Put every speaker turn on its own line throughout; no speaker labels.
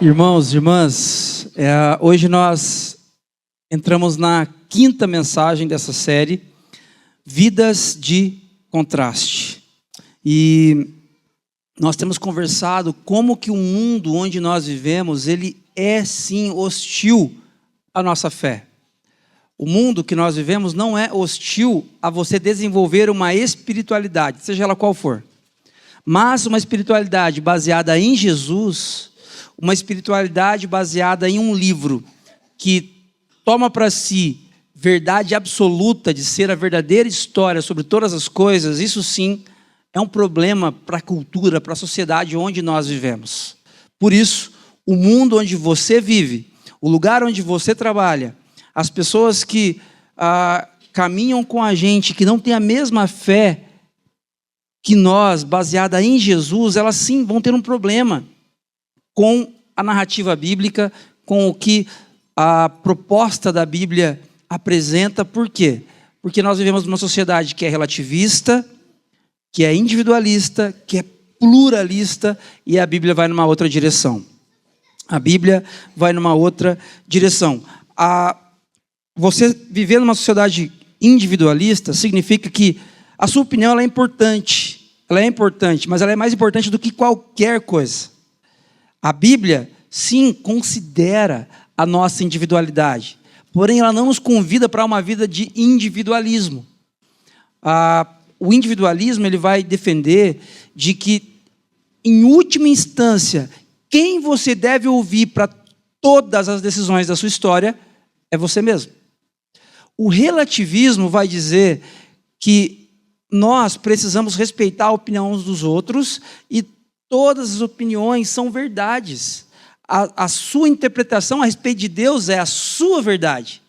Irmãos, irmãs, hoje nós entramos na quinta mensagem dessa série, Vidas de Contraste. E nós temos conversado como que o mundo onde nós vivemos, ele é sim hostil à nossa fé. O mundo que nós vivemos não é hostil a você desenvolver uma espiritualidade, seja ela qual for. Mas uma espiritualidade baseada em Jesus, uma espiritualidade baseada em um livro que toma para si verdade absoluta de ser a verdadeira história sobre todas as coisas, isso sim é um problema para a cultura, para a sociedade onde nós vivemos. Por isso, o mundo onde você vive, o lugar onde você trabalha, as pessoas que caminham com a gente, que não têm a mesma fé que nós, baseada em Jesus, elas sim vão ter um problema com a narrativa bíblica, com o que a proposta da Bíblia apresenta. Por quê? Porque nós vivemos numa sociedade que é relativista, que é individualista, que é pluralista, e a Bíblia vai numa outra direção. A Bíblia vai numa outra direção. Você viver numa sociedade individualista significa que a sua opinião ela é importante, mas ela é mais importante do que qualquer coisa. A Bíblia, sim, considera a nossa individualidade, porém ela não nos convida para uma vida de individualismo. O individualismo ele vai defender de que, em última instância, quem você deve ouvir para todas as decisões da sua história é você mesmo. O relativismo vai dizer que nós precisamos respeitar a opinião uns dos outros e todas as opiniões são verdades. A sua interpretação a respeito de Deus é a sua verdade.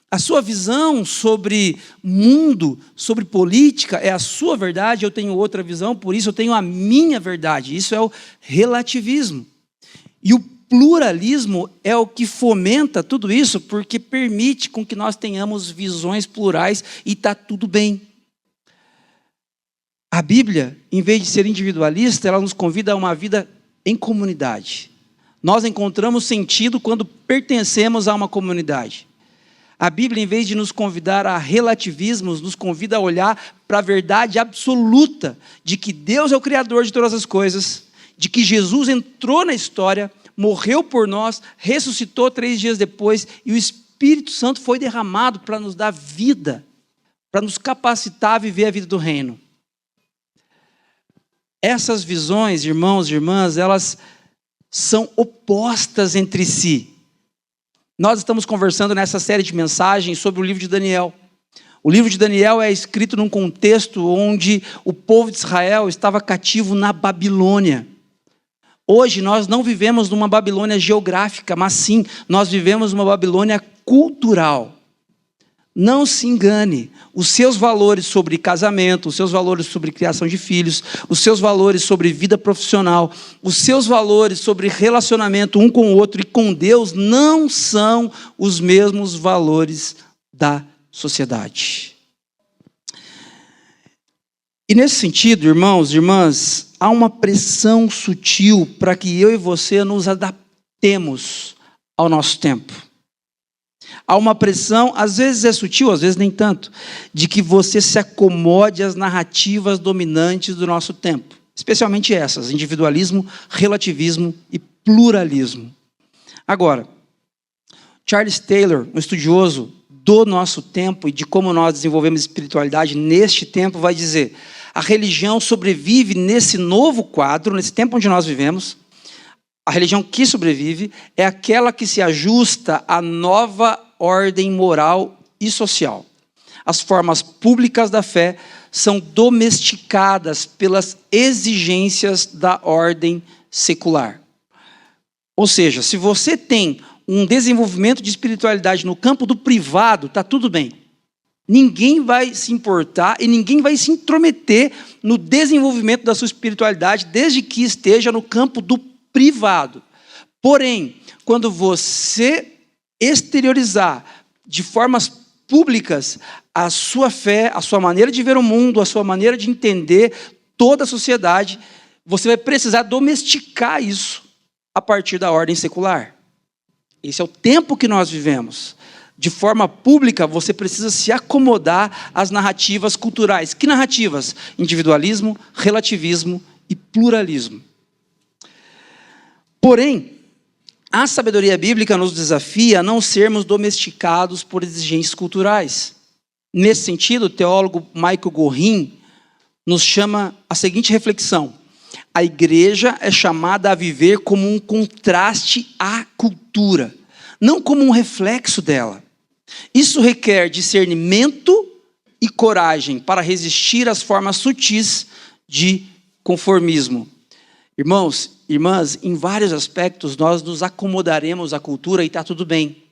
A sua visão sobre mundo, sobre política, é a sua verdade. Eu tenho outra visão, por isso eu tenho a minha verdade. Isso é o relativismo. E o pluralismo é o que fomenta tudo isso, porque permite com que nós tenhamos visões plurais e está tudo bem. A Bíblia, em vez de ser individualista, ela nos convida a uma vida em comunidade. Nós encontramos sentido quando pertencemos a uma comunidade. A Bíblia, em vez de nos convidar a relativismos, nos convida a olhar para a verdade absoluta de que Deus é o Criador de todas as coisas, de que Jesus entrou na história, morreu por nós, ressuscitou 3 dias depois e o Espírito Santo foi derramado para nos dar vida, para nos capacitar a viver a vida do reino. Essas visões, irmãos e irmãs, elas são opostas entre si. Nós estamos conversando nessa série de mensagens sobre o livro de Daniel. O livro de Daniel é escrito num contexto onde o povo de Israel estava cativo na Babilônia. Hoje nós não vivemos numa Babilônia geográfica, mas sim, nós vivemos numa Babilônia cultural. Não se engane, os seus valores sobre casamento, os seus valores sobre criação de filhos, os seus valores sobre vida profissional, os seus valores sobre relacionamento um com o outro e com Deus não são os mesmos valores da sociedade. E nesse sentido, irmãos e irmãs, há uma pressão sutil para que eu e você nos adaptemos ao nosso tempo. Há uma pressão, às vezes é sutil, às vezes nem tanto, de que você se acomode às narrativas dominantes do nosso tempo. Especialmente essas, individualismo, relativismo e pluralismo. Agora, Charles Taylor, um estudioso do nosso tempo e de como nós desenvolvemos espiritualidade neste tempo, vai dizer: a religião sobrevive nesse novo quadro, nesse tempo onde nós vivemos. A religião que sobrevive é aquela que se ajusta à nova ordem moral e social. As formas públicas da fé são domesticadas pelas exigências da ordem secular. Ou seja, se você tem um desenvolvimento de espiritualidade no campo do privado, está tudo bem. Ninguém vai se importar e ninguém vai se intrometer no desenvolvimento da sua espiritualidade, desde que esteja no campo do privado. Porém, quando você exteriorizar de formas públicas a sua fé, a sua maneira de ver o mundo, a sua maneira de entender toda a sociedade, você vai precisar domesticar isso. a partir da ordem secular. Esse é o tempo que nós vivemos. De forma pública, você precisa se acomodar às narrativas culturais. Que narrativas? Individualismo, relativismo e pluralismo. Porém, a sabedoria bíblica nos desafia a não sermos domesticados por exigências culturais. Nesse sentido, o teólogo Michael Gorin nos chama a seguinte reflexão: a igreja é chamada a viver como um contraste à cultura, não como um reflexo dela. Isso requer discernimento e coragem para resistir às formas sutis de conformismo. Irmãos, irmãs, em vários aspectos nós nos acomodaremos à cultura e está tudo bem.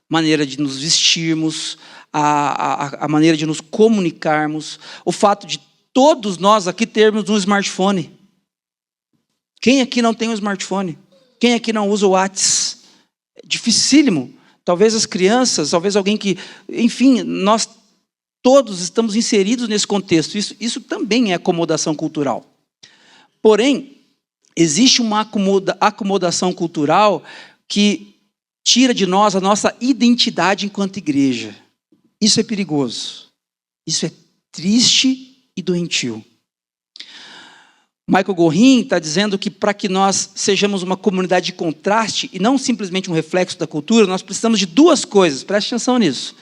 Maneira de nos vestirmos, a maneira de nos comunicarmos, o fato de todos nós aqui termos um smartphone. Quem aqui não tem um smartphone? Quem aqui não usa o WhatsApp? É dificílimo. Talvez as crianças, talvez alguém que... Enfim, nós todos estamos inseridos nesse contexto. Isso também é acomodação cultural. Porém, existe uma acomodação cultural que tira de nós a nossa identidade enquanto igreja. Isso é perigoso. Isso é triste e doentio. Michael Gorin está dizendo que para que nós sejamos uma comunidade de contraste e não simplesmente um reflexo da cultura, nós precisamos de duas coisas, preste atenção nisso: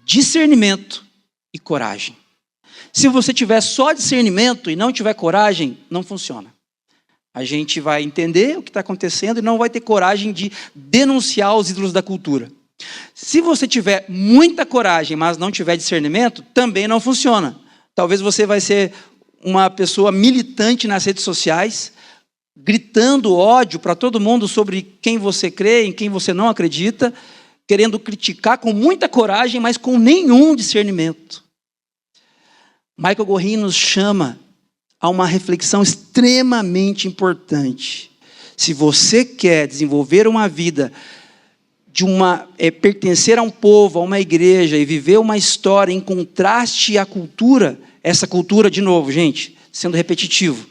discernimento e coragem. Se você tiver só discernimento e não tiver coragem, não funciona. A gente vai entender o que está acontecendo e não vai ter coragem de denunciar os ídolos da cultura. Se você tiver muita coragem, mas não tiver discernimento, também não funciona. Talvez você vai ser uma pessoa militante nas redes sociais, gritando ódio para todo mundo sobre quem você crê, em quem você não acredita, querendo criticar com muita coragem, mas com nenhum discernimento. Michael Gorin nos chama a uma reflexão extremamente importante. Se você quer desenvolver uma vida pertencer a um povo, a uma igreja e viver uma história em contraste à cultura, essa cultura, de novo, gente, sendo repetitivo,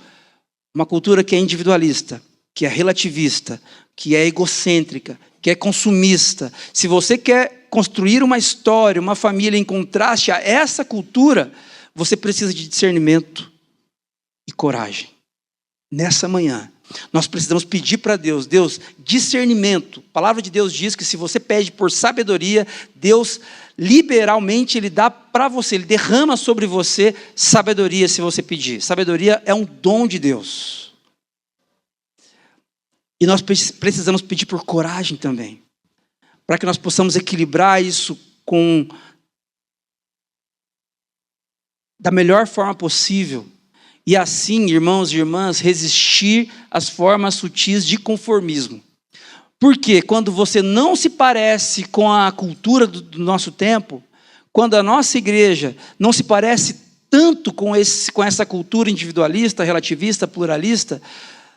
uma cultura que é individualista, que é relativista, que é egocêntrica, que é consumista. Se você quer construir uma história, uma família em contraste a essa cultura, você precisa de discernimento e coragem. Nessa manhã, nós precisamos pedir para Deus, discernimento. A palavra de Deus diz que se você pede por sabedoria, Deus liberalmente Ele dá para você, Ele derrama sobre você sabedoria se você pedir. Sabedoria é um dom de Deus. E nós precisamos pedir por coragem também, para que nós possamos equilibrar isso da melhor forma possível. E assim, irmãos e irmãs, resistir às formas sutis de conformismo. Porque quando você não se parece com a cultura do nosso tempo, quando a nossa igreja não se parece tanto com essa cultura individualista, relativista, pluralista,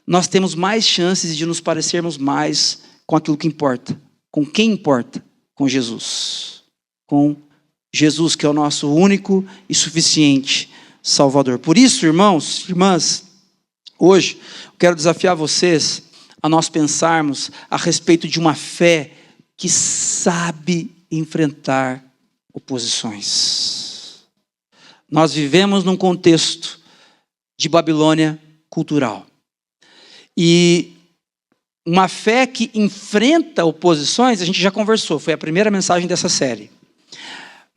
nós temos mais chances de nos parecermos mais com aquilo que importa. Com quem importa? Com Jesus. Com Jesus, que é o nosso único e suficiente Salvador. Por isso, irmãos, irmãs, hoje eu quero desafiar vocês a nós pensarmos a respeito de uma fé que sabe enfrentar oposições. Nós vivemos num contexto de Babilônia cultural. E uma fé que enfrenta oposições, a gente já conversou, foi a primeira mensagem dessa série.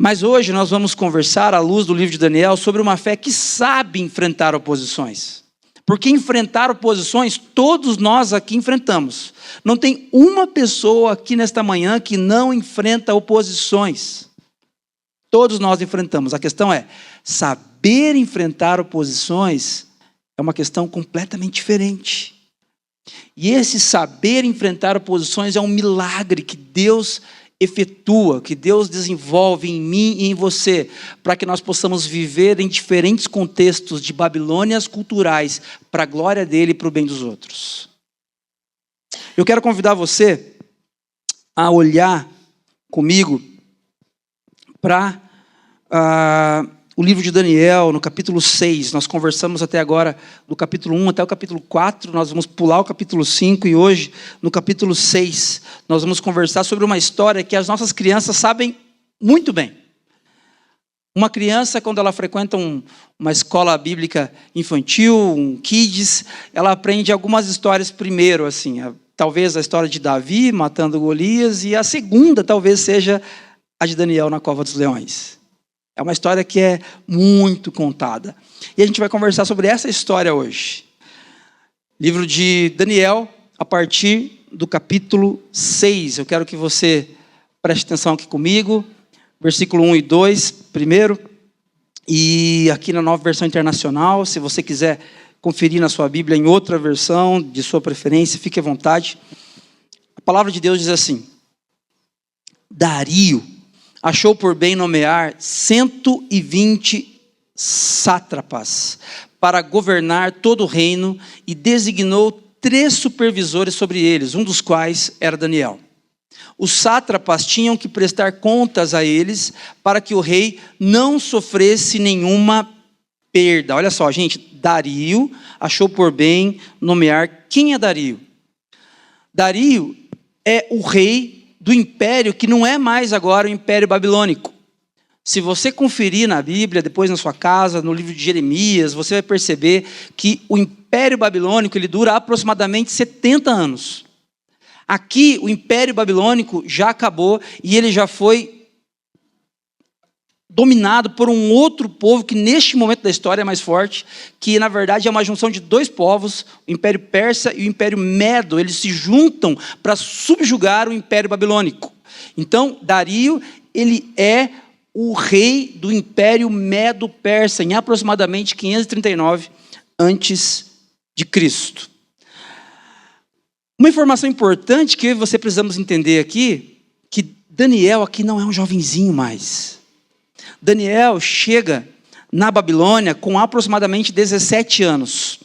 Mas hoje nós vamos conversar, à luz do livro de Daniel, sobre uma fé que sabe enfrentar oposições. Porque enfrentar oposições, todos nós aqui enfrentamos. Não tem uma pessoa aqui nesta manhã que não enfrenta oposições. Todos nós enfrentamos. A questão é, saber enfrentar oposições é uma questão completamente diferente. E esse saber enfrentar oposições é um milagre que Deus efetua, que Deus desenvolve em mim e em você, para que nós possamos viver em diferentes contextos de Babilônias culturais, para a glória dele e para o bem dos outros. Eu quero convidar você a olhar comigo para o livro de Daniel, no capítulo 6. Nós conversamos até agora do capítulo 1 até o capítulo 4. Nós vamos pular o capítulo 5 e hoje, no capítulo 6, nós vamos conversar sobre uma história que as nossas crianças sabem muito bem. Uma criança, quando ela frequenta uma escola bíblica infantil, um kids, ela aprende algumas histórias primeiro, assim, talvez a história de Davi matando Golias, e a segunda talvez seja a de Daniel na cova dos leões. É uma história que é muito contada. E a gente vai conversar sobre essa história hoje. Livro de Daniel, a partir do capítulo 6. Eu quero que você preste atenção aqui comigo. Versículo 1 e 2, primeiro. E aqui na Nova Versão Internacional, se você quiser conferir na sua Bíblia em outra versão, de sua preferência, fique à vontade. A palavra de Deus diz assim: Dario achou por bem nomear 120 sátrapas para governar todo o reino e designou 3 supervisores sobre eles, um dos quais era Daniel. Os sátrapas tinham que prestar contas a eles para que o rei não sofresse nenhuma perda. Olha só, gente, Dario achou por bem nomear. Quem é Dario? Dario é o rei do império que não é mais agora o Império Babilônico. Se você conferir na Bíblia, depois na sua casa, no livro de Jeremias, você vai perceber que o Império Babilônico ele dura aproximadamente 70 anos. Aqui, o Império Babilônico já acabou e ele já foi dominado por um outro povo que neste momento da história é mais forte, que na verdade é uma junção de 2 povos, o Império Persa e o Império Medo. Eles se juntam para subjugar o Império Babilônico. Então, Dario, ele é o rei do Império Medo-Persa, em aproximadamente 539 antes de Cristo. Uma informação importante que você precisamos entender aqui, que Daniel aqui não é um jovenzinho mais. Daniel chega na Babilônia com aproximadamente 17 anos.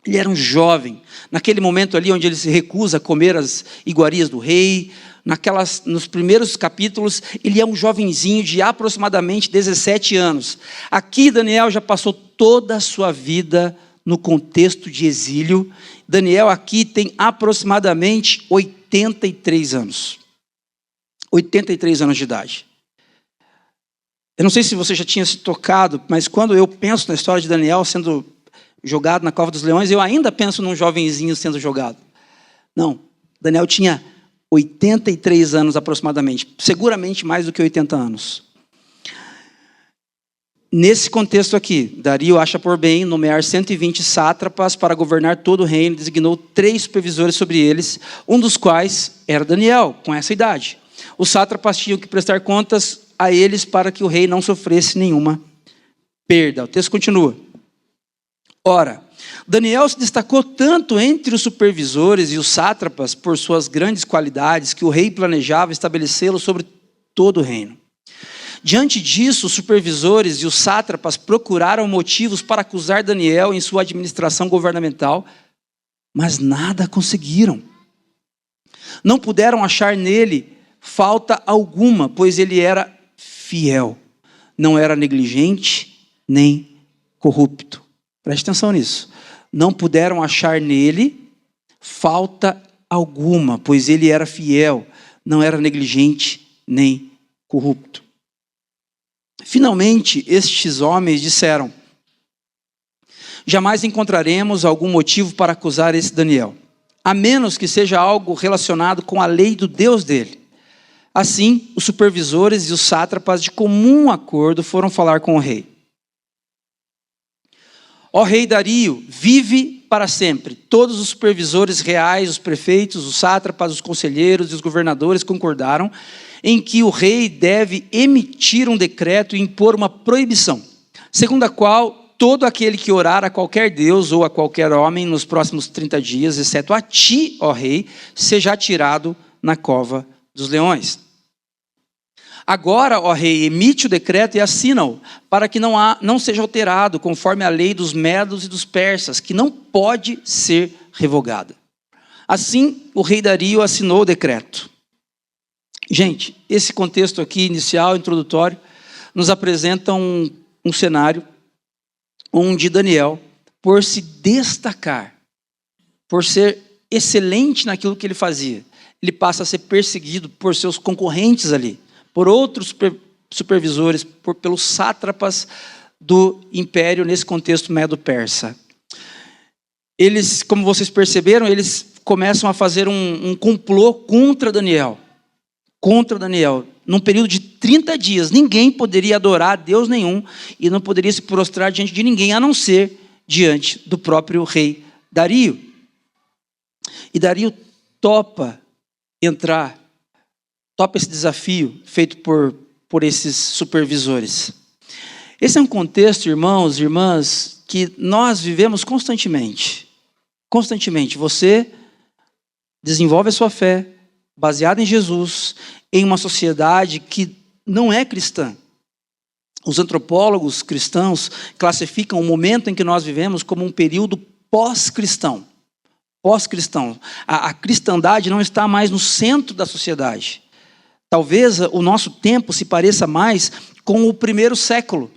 Ele era um jovem. Naquele momento ali onde ele se recusa a comer as iguarias do rei, nos primeiros capítulos, ele é um jovenzinho de aproximadamente 17 anos. Aqui Daniel já passou toda a sua vida no contexto de exílio. Daniel aqui tem aproximadamente 83 anos. 83 anos de idade. Eu não sei se você já tinha se tocado, mas quando eu penso na história de Daniel sendo jogado na cova dos leões, eu ainda penso num jovenzinho sendo jogado. Não, Daniel tinha 83 anos aproximadamente, seguramente mais do que 80 anos. Nesse contexto aqui, Dario acha por bem nomear 120 sátrapas para governar todo o reino e designou 3 supervisores sobre eles, um dos quais era Daniel, com essa idade. Os sátrapas tinham que prestar contas a eles para que o rei não sofresse nenhuma perda. O texto continua. Ora, Daniel se destacou tanto entre os supervisores e os sátrapas por suas grandes qualidades que o rei planejava estabelecê-lo sobre todo o reino. Diante disso, os supervisores e os sátrapas procuraram motivos para acusar Daniel em sua administração governamental, mas nada conseguiram. Não puderam achar nele falta alguma, pois ele era fiel, não era negligente nem corrupto. Preste atenção nisso. Não puderam achar nele falta alguma, pois ele era fiel, não era negligente nem corrupto. Finalmente, estes homens disseram: jamais encontraremos algum motivo para acusar esse Daniel, a menos que seja algo relacionado com a lei do Deus dele. Assim, os supervisores e os sátrapas de comum acordo foram falar com o rei. Ó rei Dario, vive para sempre. Todos os supervisores reais, os prefeitos, os sátrapas, os conselheiros e os governadores concordaram em que o rei deve emitir um decreto e impor uma proibição, segundo a qual todo aquele que orar a qualquer deus ou a qualquer homem nos próximos 30 dias, exceto a ti, ó rei, seja atirado na cova dos leões. Agora, ó rei, emite o decreto e assina-o, para que não seja alterado, conforme a lei dos medos e dos persas, que não pode ser revogada. Assim, o rei Dario assinou o decreto. Gente, esse contexto aqui, inicial, introdutório, nos apresenta um um cenário onde Daniel, por se destacar, por ser excelente naquilo que ele fazia, ele passa a ser perseguido por seus concorrentes ali, por outros supervisores, pelos sátrapas do império, nesse contexto medo-persa. Eles, como vocês perceberam, eles começam a fazer um complô contra Daniel. Contra Daniel. Num período de 30 dias, ninguém poderia adorar a Deus nenhum e não poderia se prostrar diante de ninguém, a não ser diante do próprio rei Dario. E Dario topa esse desafio feito por esses supervisores. Esse é um contexto, irmãos e irmãs, que nós vivemos constantemente. Constantemente. Você desenvolve a sua fé baseada em Jesus, em uma sociedade que não é cristã. Os antropólogos cristãos classificam o momento em que nós vivemos como um período pós-cristão. Pós-cristão. A cristandade não está mais no centro da sociedade. Talvez o nosso tempo se pareça mais com o primeiro século,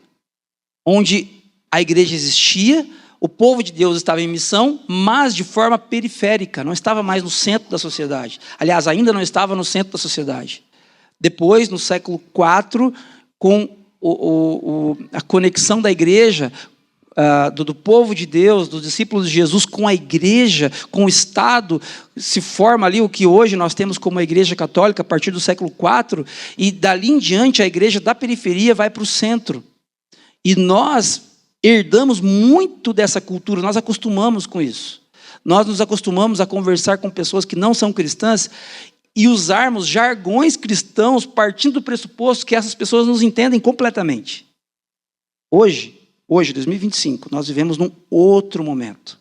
onde a igreja existia, o povo de Deus estava em missão, mas de forma periférica, não estava mais no centro da sociedade. Aliás, ainda não estava no centro da sociedade. Depois, no século IV, com a conexão da igreja, do povo de Deus, dos discípulos de Jesus com a igreja, com o Estado, se forma ali o que hoje nós temos como a igreja católica a partir do século IV, e dali em diante a igreja da periferia vai para o centro. E nós herdamos muito dessa cultura, nós acostumamos com isso. Nós nos acostumamos a conversar com pessoas que não são cristãs e usarmos jargões cristãos partindo do pressuposto que essas pessoas nos entendem completamente. Hoje, 2025, nós vivemos num outro momento.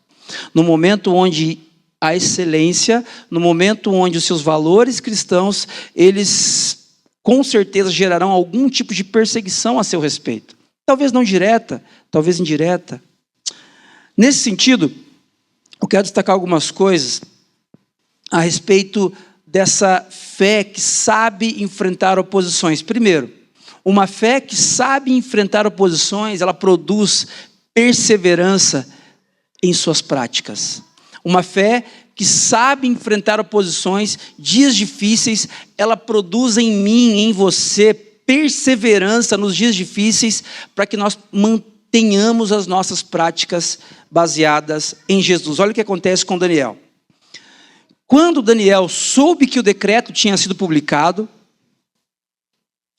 Num momento onde a excelência, no momento onde os seus valores cristãos, eles com certeza gerarão algum tipo de perseguição a seu respeito. Talvez não direta, talvez indireta. Nesse sentido, eu quero destacar algumas coisas a respeito dessa fé que sabe enfrentar oposições. Primeiro, uma fé que sabe enfrentar oposições, ela produz perseverança em suas práticas. Uma fé que sabe enfrentar oposições, dias difíceis, ela produz em mim, em você, perseverança nos dias difíceis, para que nós mantenhamos as nossas práticas baseadas em Jesus. Olha o que acontece com Daniel. Quando Daniel soube que o decreto tinha sido publicado,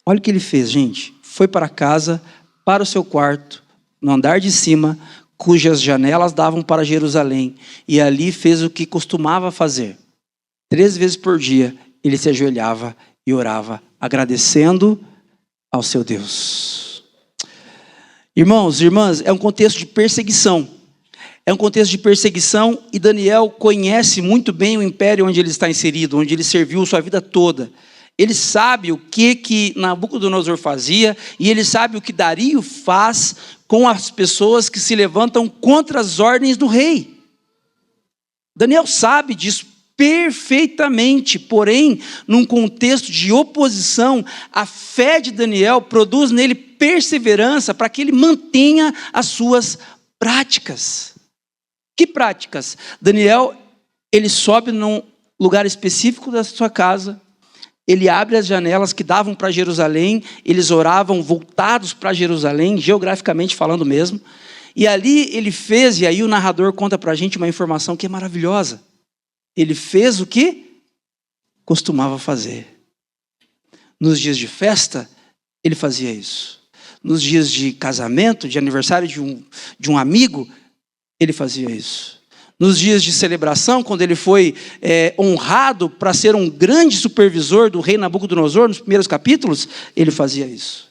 olha o que ele fez, gente. Foi para casa, para o seu quarto, no andar de cima, cujas janelas davam para Jerusalém, e ali fez o que costumava fazer. 3 vezes por dia, ele se ajoelhava e orava, agradecendo ao seu Deus. Irmãos e irmãs, é um contexto de perseguição. É um contexto de perseguição e Daniel conhece muito bem o império onde ele está inserido, onde ele serviu sua vida toda. Ele sabe o que Nabucodonosor fazia e ele sabe o que Dario faz com as pessoas que se levantam contra as ordens do rei. Daniel sabe disso perfeitamente, porém, num contexto de oposição, a fé de Daniel produz nele perseverança para que ele mantenha as suas práticas. Que práticas? Daniel, ele sobe num lugar específico da sua casa, ele abre as janelas que davam para Jerusalém, eles oravam voltados para Jerusalém, geograficamente falando mesmo, e ali ele fez, e aí o narrador conta para a gente uma informação que é maravilhosa. Ele fez o que costumava fazer. Nos dias de festa, ele fazia isso. Nos dias de casamento, de aniversário de um amigo, ele fazia isso. Nos dias de celebração, quando ele foi honrado para ser um grande supervisor do rei Nabucodonosor, nos primeiros capítulos, ele fazia isso.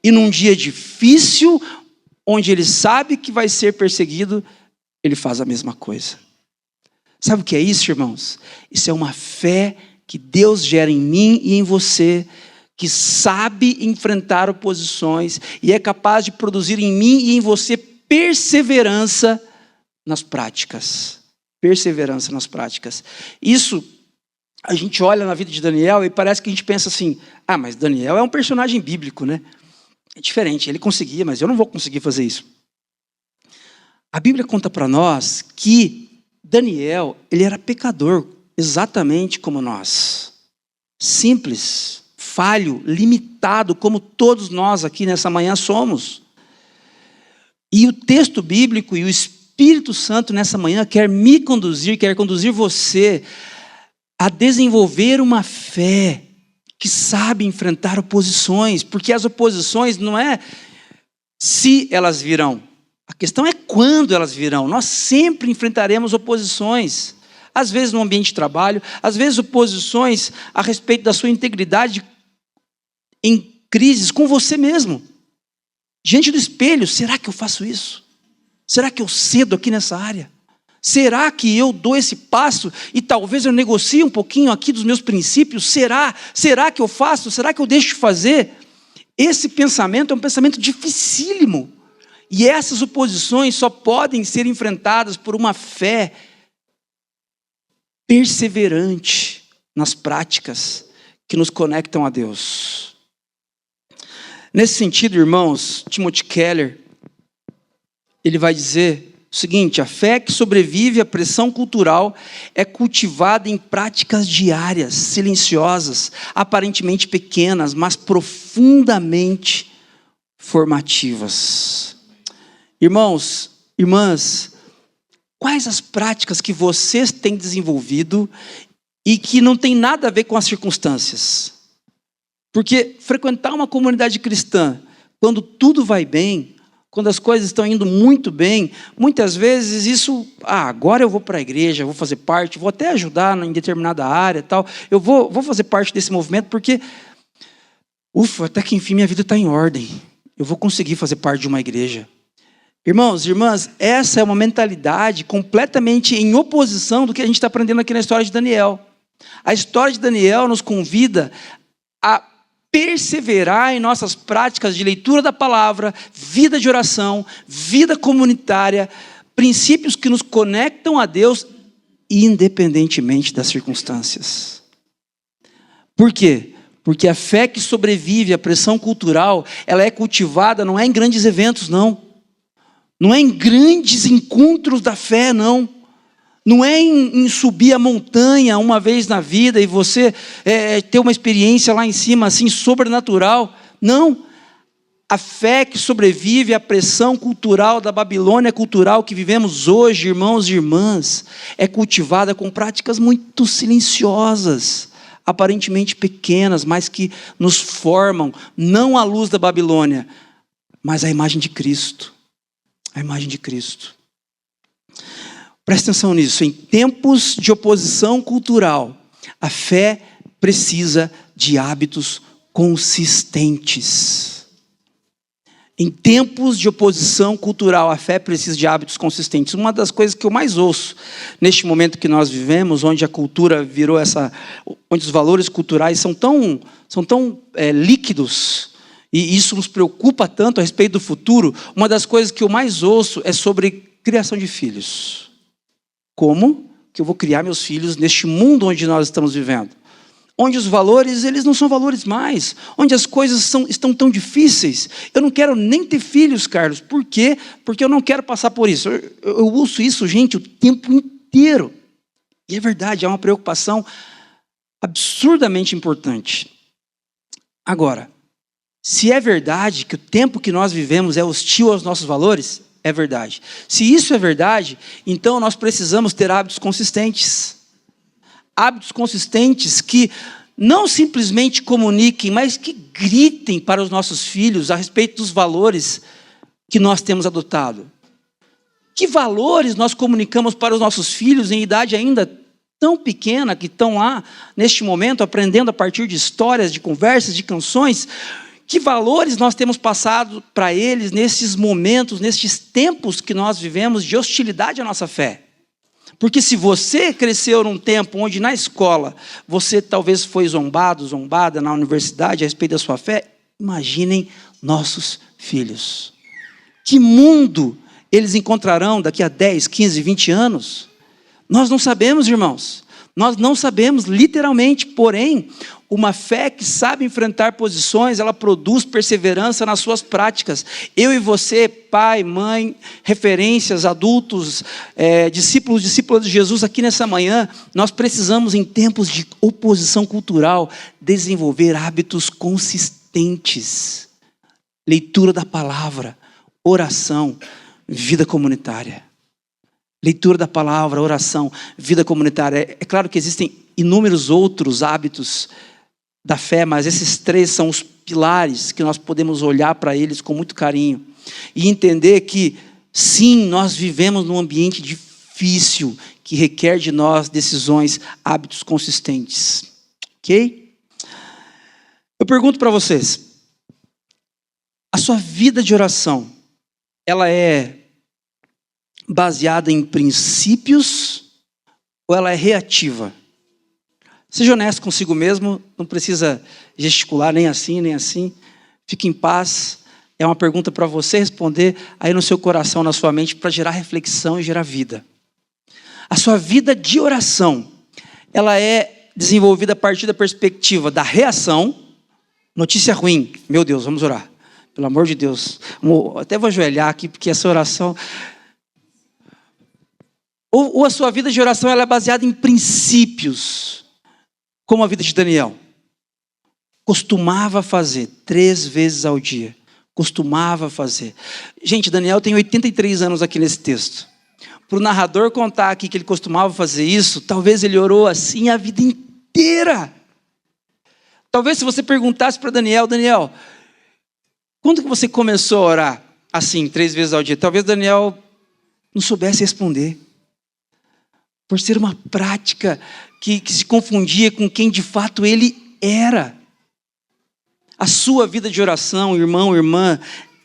E num dia difícil, onde ele sabe que vai ser perseguido, ele faz a mesma coisa. Sabe o que é isso, irmãos? Isso é uma fé que Deus gera em mim e em você, que sabe enfrentar oposições e é capaz de produzir em mim e em você perseverança nas práticas. Perseverança nas práticas. Isso, a gente olha na vida de Daniel e parece que a gente pensa assim, mas Daniel é um personagem bíblico, né? É diferente, ele conseguia, mas eu não vou conseguir fazer isso. A Bíblia conta para nós que Daniel, ele era pecador, exatamente como nós. Simples, falho, limitado, como todos nós aqui nessa manhã somos. E o texto bíblico e o Espírito Santo nessa manhã quer me conduzir, quer conduzir você a desenvolver uma fé que sabe enfrentar oposições, porque as oposições não é se elas virão, a questão é quando elas virão. Nós sempre enfrentaremos oposições, às vezes no ambiente de trabalho, às vezes oposições a respeito da sua integridade em crises com você mesmo, diante do espelho. Será que eu faço isso? Será que eu cedo aqui nessa área? Será que eu dou esse passo e talvez eu negocie um pouquinho aqui dos meus princípios? Será que eu faço? Será que eu deixo de fazer? Esse pensamento é um pensamento dificílimo. E essas oposições só podem ser enfrentadas por uma fé perseverante nas práticas que nos conectam a Deus. Nesse sentido, irmãos, Timothy Keller, ele vai dizer o seguinte: a fé que sobrevive à pressão cultural é cultivada em práticas diárias, silenciosas, aparentemente pequenas, mas profundamente formativas. Irmãos, irmãs, quais as práticas que vocês têm desenvolvido e que não tem nada a ver com as circunstâncias? Porque frequentar uma comunidade cristã, quando tudo vai bem, quando as coisas estão indo muito bem, muitas vezes isso, agora eu vou para a igreja, vou fazer parte, vou até ajudar em determinada área, tal, eu vou fazer parte desse movimento porque, até que enfim minha vida está em ordem, eu vou conseguir fazer parte de uma igreja. Irmãos, irmãs, essa é uma mentalidade completamente em oposição do que a gente está aprendendo aqui na história de Daniel. A história de Daniel nos convida a perseverar em nossas práticas de leitura da palavra, vida de oração, vida comunitária, princípios que nos conectam a Deus, independentemente das circunstâncias. Por quê? Porque a fé que sobrevive à pressão cultural, ela é cultivada, não é em grandes eventos, não. Não é em grandes encontros da fé, não. Não é em subir a montanha uma vez na vida e você ter uma experiência lá em cima, assim, sobrenatural. Não. A fé que sobrevive à pressão cultural da Babilônia cultural que vivemos hoje, irmãos e irmãs, é cultivada com práticas muito silenciosas, aparentemente pequenas, mas que nos formam, não à luz da Babilônia, mas à imagem de Cristo. A imagem de Cristo. Presta atenção nisso. Em tempos de oposição cultural, a fé precisa de hábitos consistentes. Em tempos de oposição cultural, a fé precisa de hábitos consistentes. Uma das coisas que eu mais ouço neste momento que nós vivemos, onde a cultura virou onde os valores culturais são tão líquidos, e isso nos preocupa tanto a respeito do futuro, uma das coisas que eu mais ouço é sobre criação de filhos. Como que eu vou criar meus filhos neste mundo onde nós estamos vivendo? Onde os valores, eles não são valores mais. Onde as coisas estão tão difíceis. Eu não quero nem ter filhos, Carlos. Por quê? Porque eu não quero passar por isso. Eu ouço isso, gente, o tempo inteiro. E é verdade, é uma preocupação absurdamente importante. Agora, se é verdade que o tempo que nós vivemos é hostil aos nossos valores, é verdade. Se isso é verdade, então nós precisamos ter hábitos consistentes. Hábitos consistentes que não simplesmente comuniquem, mas que gritem para os nossos filhos a respeito dos valores que nós temos adotado. Que valores nós comunicamos para os nossos filhos em idade ainda tão pequena, que estão lá, neste momento, aprendendo a partir de histórias, de conversas, de canções. Que valores nós temos passado para eles nesses momentos, nesses tempos que nós vivemos de hostilidade à nossa fé? Porque se você cresceu num tempo onde na escola você talvez foi zombada na universidade a respeito da sua fé, imaginem nossos filhos. Que mundo eles encontrarão daqui a 10, 15, 20 anos? Nós não sabemos, irmãos. Nós não sabemos, literalmente, porém, uma fé que sabe enfrentar posições, ela produz perseverança nas suas práticas. Eu e você, pai, mãe, referências, adultos, discípulos, discípulas de Jesus, aqui nessa manhã, nós precisamos, em tempos de oposição cultural, desenvolver hábitos consistentes. Leitura da palavra, oração, vida comunitária. Leitura da palavra, oração, vida comunitária. É claro que existem inúmeros outros hábitos da fé, mas esses 3 são os pilares que nós podemos olhar para eles com muito carinho e entender que, sim, nós vivemos num ambiente difícil que requer de nós decisões, hábitos consistentes. Ok? Eu pergunto para vocês, a sua vida de oração, ela é baseada em princípios ou ela é reativa? Seja honesto consigo mesmo, não precisa gesticular nem assim, nem assim. Fique em paz. É uma pergunta para você responder aí no seu coração, na sua mente, para gerar reflexão e gerar vida. A sua vida de oração, ela é desenvolvida a partir da perspectiva da reação. Notícia ruim, meu Deus, vamos orar. Pelo amor de Deus. Até vou ajoelhar aqui, porque essa oração... Ou a sua vida de oração ela é baseada em princípios, como a vida de Daniel. Costumava fazer 3 vezes ao dia. Costumava fazer. Gente, Daniel tem 83 anos aqui nesse texto. Para o narrador contar aqui que ele costumava fazer isso, talvez ele orou assim a vida inteira. Talvez se você perguntasse para Daniel, quando que você começou a orar assim, 3 vezes ao dia? Talvez Daniel não soubesse responder. Por ser uma prática que se confundia com quem de fato ele era. A sua vida de oração, irmão, irmã,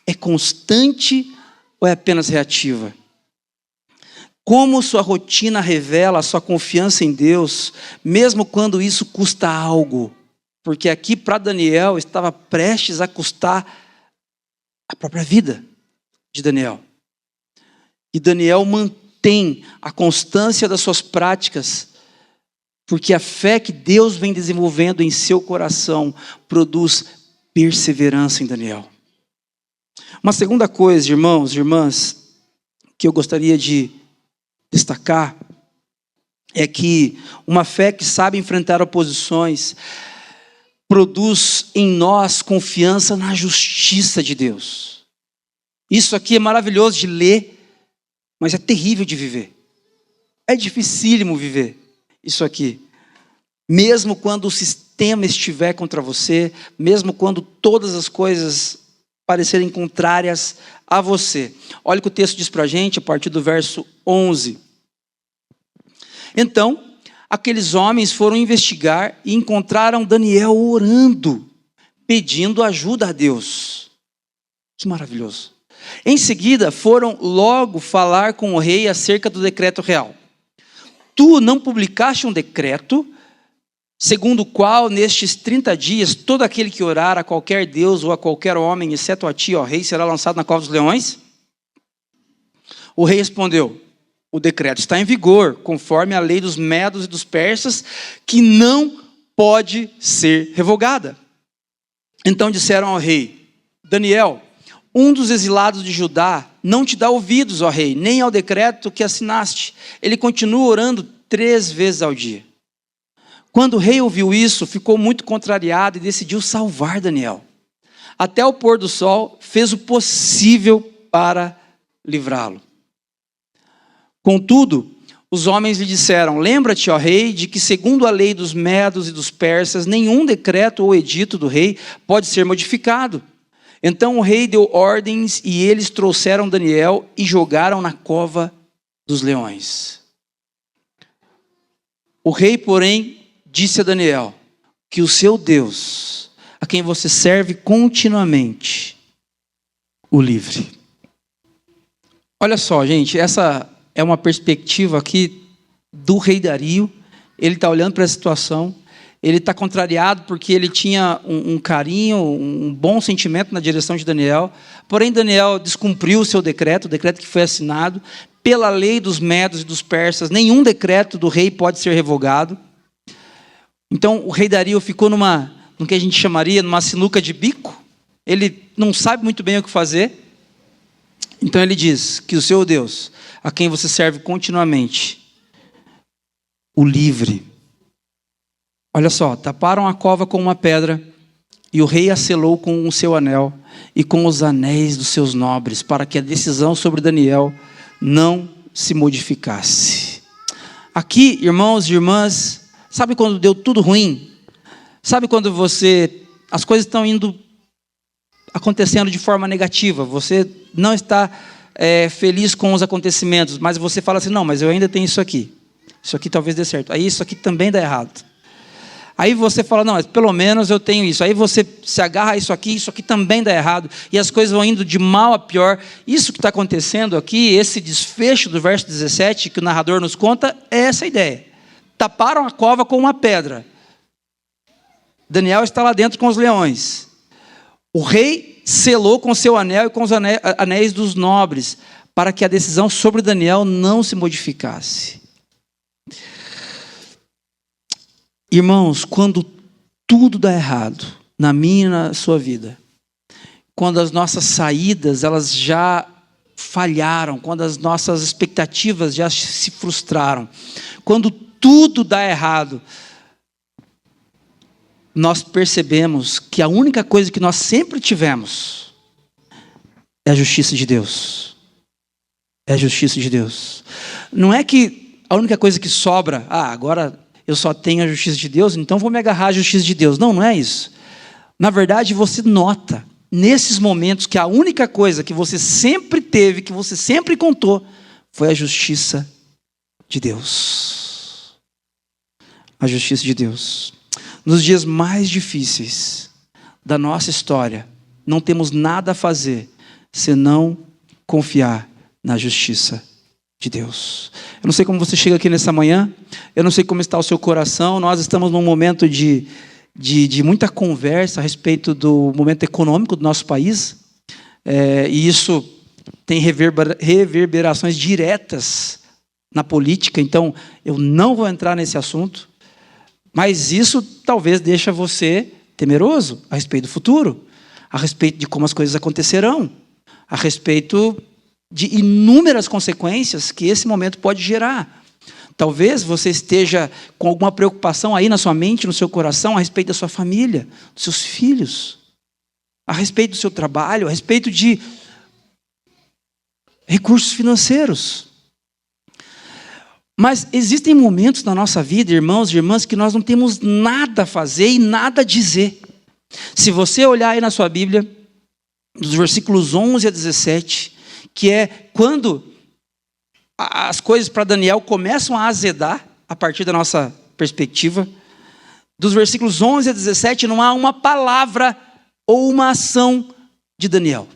é constante ou é apenas reativa? Como sua rotina revela a sua confiança em Deus, mesmo quando isso custa algo? Porque aqui para Daniel estava prestes a custar a própria vida de Daniel. E Daniel mantém a constância das suas práticas, porque a fé que Deus vem desenvolvendo em seu coração produz perseverança em Daniel. Uma segunda coisa, irmãos e irmãs, que eu gostaria de destacar, é que uma fé que sabe enfrentar oposições produz em nós confiança na justiça de Deus. Isso aqui é maravilhoso de ler, mas é terrível de viver. É dificílimo viver isso aqui. Mesmo quando o sistema estiver contra você, mesmo quando todas as coisas parecerem contrárias a você. Olha o que o texto diz para a gente, a partir do verso 11. Então, aqueles homens foram investigar e encontraram Daniel orando, pedindo ajuda a Deus. Que maravilhoso. Em seguida, foram logo falar com o rei acerca do decreto real. Tu não publicaste um decreto, segundo o qual, nestes 30 dias, todo aquele que orar a qualquer Deus ou a qualquer homem, exceto a ti, ó rei, será lançado na cova dos leões? O rei respondeu, o decreto está em vigor, conforme a lei dos medos e dos persas, que não pode ser revogada. Então disseram ao rei, Daniel, um dos exilados de Judá não te dá ouvidos, ó rei, nem ao decreto que assinaste. Ele continua orando 3 vezes ao dia. Quando o rei ouviu isso, ficou muito contrariado e decidiu salvar Daniel. Até o pôr do sol, fez o possível para livrá-lo. Contudo, os homens lhe disseram, lembra-te, ó rei, de que segundo a lei dos medos e dos persas, nenhum decreto ou edito do rei pode ser modificado. Então o rei deu ordens e eles trouxeram Daniel e jogaram na cova dos leões. O rei, porém, disse a Daniel que o seu Deus, a quem você serve continuamente, o livre. Olha só, gente, essa é uma perspectiva aqui do rei Dario. Ele está olhando para a situação. Ele está contrariado porque ele tinha um carinho, um bom sentimento na direção de Daniel. Porém, Daniel descumpriu o seu decreto, o decreto que foi assinado, pela lei dos medos e dos persas, nenhum decreto do rei pode ser revogado. Então o rei Dario ficou no que a gente chamaria numa sinuca de bico. Ele não sabe muito bem o que fazer. Então ele diz que o seu Deus, a quem você serve continuamente, o livre. Olha só, taparam a cova com uma pedra, e o rei a selou com o seu anel e com os anéis dos seus nobres, para que a decisão sobre Daniel não se modificasse. Aqui, irmãos e irmãs, sabe quando deu tudo ruim? Sabe quando as coisas estão acontecendo de forma negativa, você não está feliz com os acontecimentos, mas você fala assim, não, mas eu ainda tenho isso aqui talvez dê certo, aí isso aqui também dá errado. Aí você fala, não, mas pelo menos eu tenho isso. Aí você se agarra a isso aqui também dá errado. E as coisas vão indo de mal a pior. Isso que está acontecendo aqui, esse desfecho do verso 17, que o narrador nos conta, é essa ideia. Taparam a cova com uma pedra. Daniel está lá dentro com os leões. O rei selou com seu anel e com os anéis dos nobres, para que a decisão sobre Daniel não se modificasse. Irmãos, quando tudo dá errado, na minha e na sua vida, quando as nossas saídas elas já falharam, quando as nossas expectativas já se frustraram, quando tudo dá errado, nós percebemos que a única coisa que nós sempre tivemos é a justiça de Deus. É a justiça de Deus. Não é que a única coisa que sobra, agora eu só tenho a justiça de Deus, então vou me agarrar à justiça de Deus. Não é isso. Na verdade, você nota, nesses momentos, que a única coisa que você sempre teve, que você sempre contou, foi a justiça de Deus. A justiça de Deus. Nos dias mais difíceis da nossa história, não temos nada a fazer, senão confiar na justiça de Deus. Eu não sei como você chega aqui nessa manhã, eu não sei como está o seu coração, nós estamos num momento de muita conversa a respeito do momento econômico do nosso país, e isso tem reverberações diretas na política, então eu não vou entrar nesse assunto, mas isso talvez deixe você temeroso a respeito do futuro, a respeito de como as coisas acontecerão, a respeito de inúmeras consequências que esse momento pode gerar. Talvez você esteja com alguma preocupação aí na sua mente, no seu coração, a respeito da sua família, dos seus filhos, a respeito do seu trabalho, a respeito de recursos financeiros. Mas existem momentos na nossa vida, irmãos e irmãs, que nós não temos nada a fazer e nada a dizer. Se você olhar aí na sua Bíblia, dos versículos 11 a 17, que é quando as coisas para Daniel começam a azedar, a partir da nossa perspectiva, dos versículos 11 a 17, não há uma palavra ou uma ação de Daniel.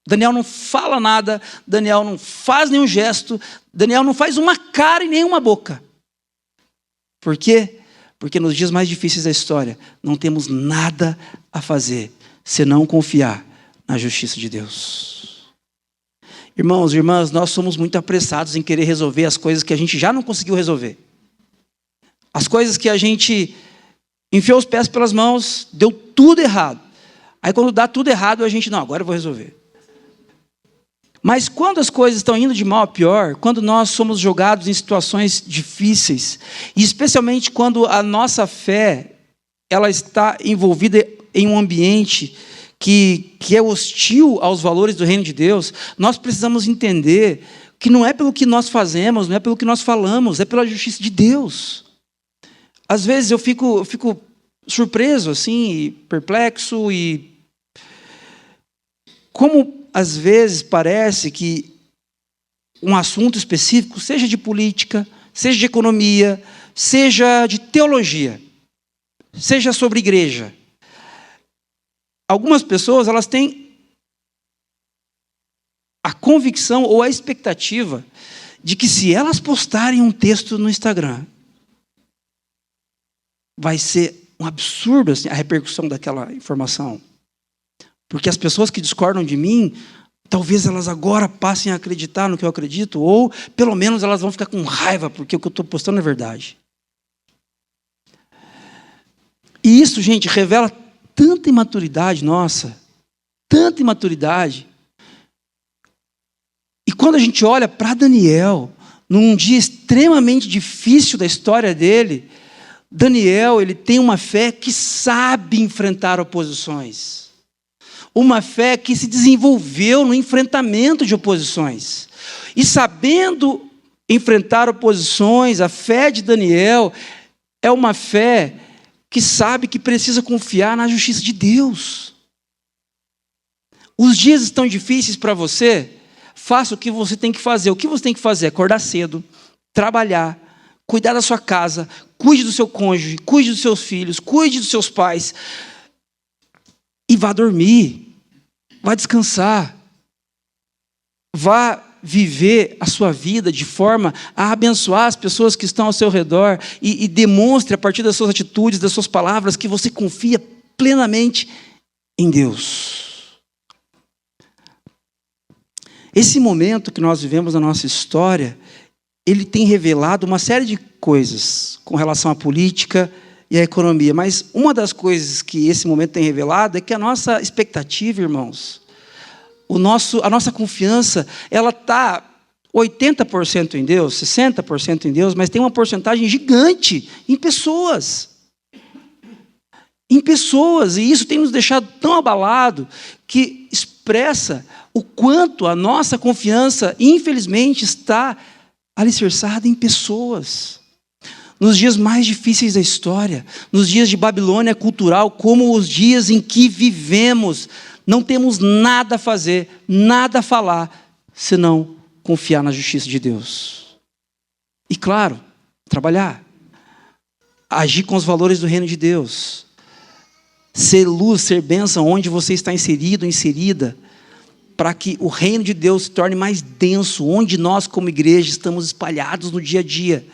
Daniel não fala nada, Daniel não faz nenhum gesto, Daniel não faz uma cara e nem uma boca. Por quê? Porque nos dias mais difíceis da história, não temos nada a fazer, senão confiar na justiça de Deus. Irmãos e irmãs, nós somos muito apressados em querer resolver as coisas que a gente já não conseguiu resolver. As coisas que a gente enfiou os pés pelas mãos, deu tudo errado. Aí quando dá tudo errado, a gente, não, agora eu vou resolver. Mas quando as coisas estão indo de mal a pior, quando nós somos jogados em situações difíceis, e especialmente quando a nossa fé ela está envolvida em um ambiente que é hostil aos valores do reino de Deus, nós precisamos entender que não é pelo que nós fazemos, não é pelo que nós falamos, é pela justiça de Deus. Às vezes eu fico surpreso, assim, perplexo, e como às vezes parece que um assunto específico, seja de política, seja de economia, seja de teologia, seja sobre igreja, algumas pessoas elas têm a convicção ou a expectativa de que se elas postarem um texto no Instagram, vai ser um absurdo assim, a repercussão daquela informação. Porque as pessoas que discordam de mim talvez elas agora passem a acreditar no que eu acredito, ou pelo menos elas vão ficar com raiva, porque o que eu estou postando é verdade. E isso, gente, revela tanta imaturidade nossa, tanta imaturidade. E quando a gente olha para Daniel, num dia extremamente difícil da história dele, Daniel, ele tem uma fé que sabe enfrentar oposições. Uma fé que se desenvolveu no enfrentamento de oposições. E sabendo enfrentar oposições, a fé de Daniel é uma fé que sabe que precisa confiar na justiça de Deus. Os dias estão difíceis para você? Faça o que você tem que fazer. O que você tem que fazer? Acordar cedo, trabalhar, cuidar da sua casa, cuide do seu cônjuge, cuide dos seus filhos, cuide dos seus pais. E vá dormir, vá descansar, vá viver a sua vida de forma a abençoar as pessoas que estão ao seu redor e demonstre a partir das suas atitudes, das suas palavras, que você confia plenamente em Deus. Esse momento que nós vivemos na nossa história, ele tem revelado uma série de coisas com relação à política e à economia. Mas uma das coisas que esse momento tem revelado é que a nossa expectativa, irmãos, a nossa confiança, ela está 80% em Deus, 60% em Deus, mas tem uma porcentagem gigante em pessoas. Em pessoas, e isso tem nos deixado tão abalados que expressa o quanto a nossa confiança, infelizmente, está alicerçada em pessoas. Nos dias mais difíceis da história, nos dias de Babilônia cultural, como os dias em que vivemos, não temos nada a fazer, nada a falar, senão confiar na justiça de Deus. E claro, trabalhar, agir com os valores do reino de Deus, ser luz, ser bênção onde você está inserido, inserida, para que o reino de Deus se torne mais denso, onde nós como igreja estamos espalhados no dia a dia,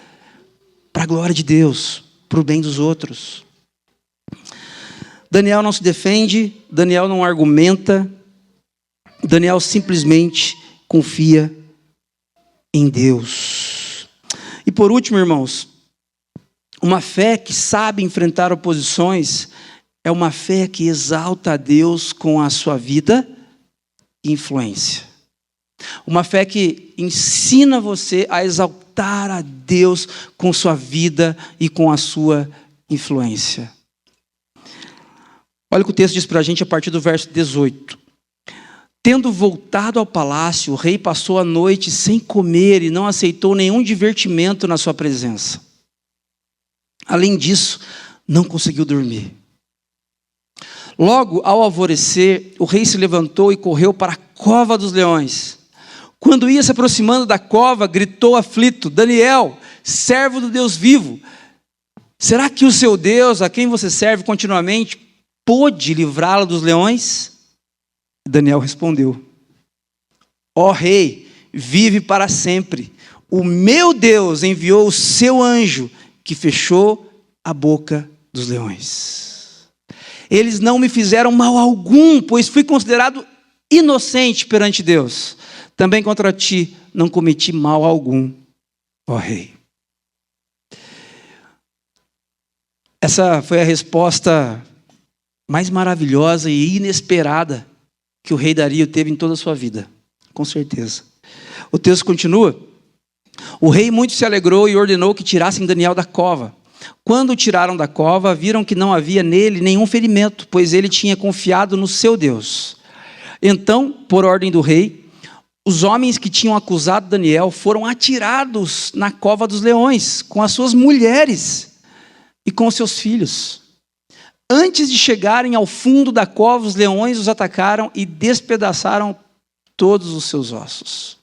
para a glória de Deus, para o bem dos outros. Daniel não se defende, Daniel não argumenta, Daniel simplesmente confia em Deus. E por último, irmãos, uma fé que sabe enfrentar oposições é uma fé que exalta a Deus com a sua vida e influência. Uma fé que ensina você a exaltar a Deus com sua vida e com a sua influência. Olha o que o texto diz para a gente a partir do verso 18. Tendo voltado ao palácio, o rei passou a noite sem comer e não aceitou nenhum divertimento na sua presença. Além disso, não conseguiu dormir. Logo, ao alvorecer, o rei se levantou e correu para a cova dos leões. Quando ia se aproximando da cova, gritou aflito: Daniel, servo do Deus vivo, será que o seu Deus, a quem você serve continuamente, pôde livrá-lo dos leões? Daniel respondeu: ó rei, vive para sempre. O meu Deus enviou o seu anjo que fechou a boca dos leões. Eles não me fizeram mal algum, pois fui considerado inocente perante Deus. Também contra ti não cometi mal algum, ó rei. Essa foi a resposta mais maravilhosa e inesperada que o rei Dario teve em toda a sua vida, com certeza. O texto continua. O rei muito se alegrou e ordenou que tirassem Daniel da cova. Quando o tiraram da cova, viram que não havia nele nenhum ferimento, pois ele tinha confiado no seu Deus. Então, por ordem do rei, os homens que tinham acusado Daniel foram atirados na cova dos leões, com as suas mulheres e com os seus filhos. Antes de chegarem ao fundo da cova, os leões os atacaram e despedaçaram todos os seus ossos.